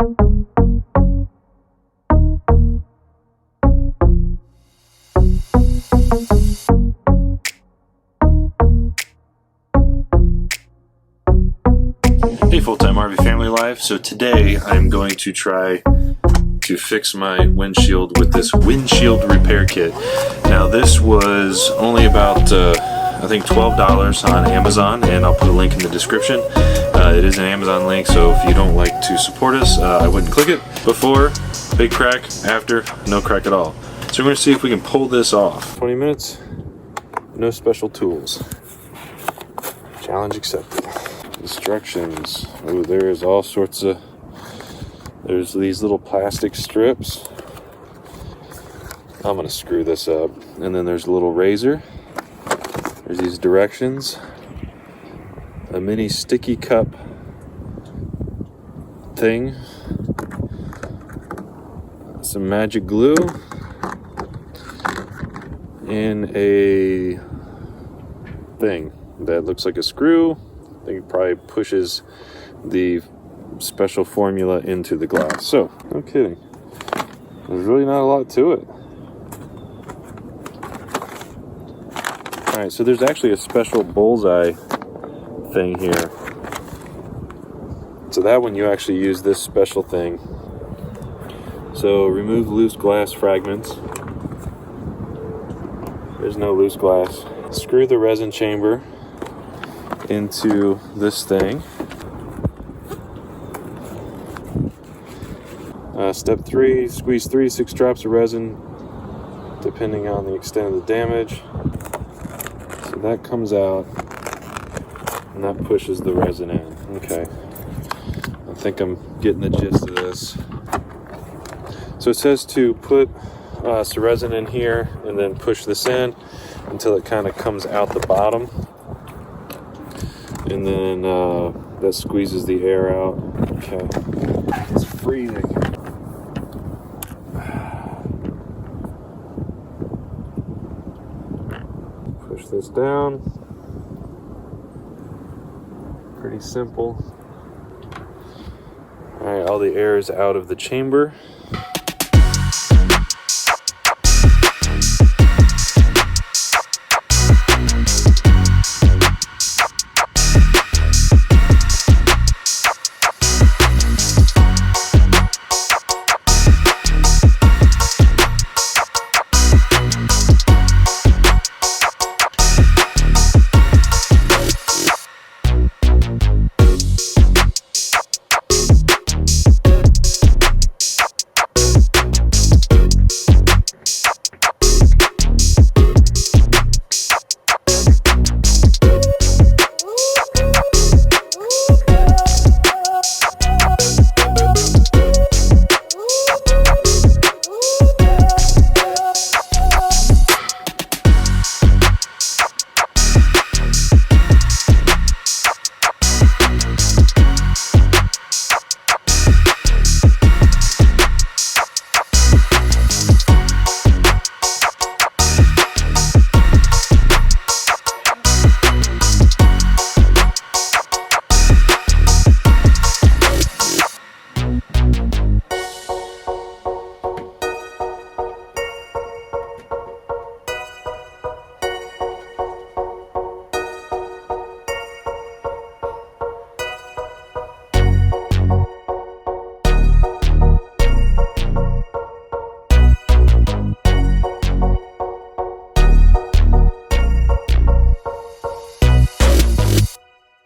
Hey full-time RV family life. So today I'm going to try to fix my windshield with this windshield repair kit. Now this was only about I think $12 on Amazon, and I'll put a link in the description. It is an Amazon link, so if you don't like to support us, I wouldn't click it. Before, big crack. After, no crack at all. So we're going to see if we can pull this off. 20 minutes, no special tools. Challenge accepted. Instructions. Oh, there is all sorts of, there's these little plastic strips. I'm gonna screw this up. And then there's a little razor. There's these directions. A mini sticky cup thing. Some magic glue. And a thing that looks like a screw. I think it probably pushes the special formula into the glass. So, no kidding. There's really not a lot to it. Alright, so there's actually a special bullseye thing here. So that one you actually use this special thing. So remove loose glass fragments. There's no loose glass. Screw the resin chamber into this thing. Step 3, squeeze 3 to 6 drops of resin depending on the extent of the damage. So that comes out and that pushes the resin in. Okay, I think I'm getting the gist of this. So it says to put some resin in here and then push this in until it kind of comes out the bottom. And then that squeezes the air out. Okay. It's freezing. Push this down. Pretty simple. Alright, all the air is out of the chamber.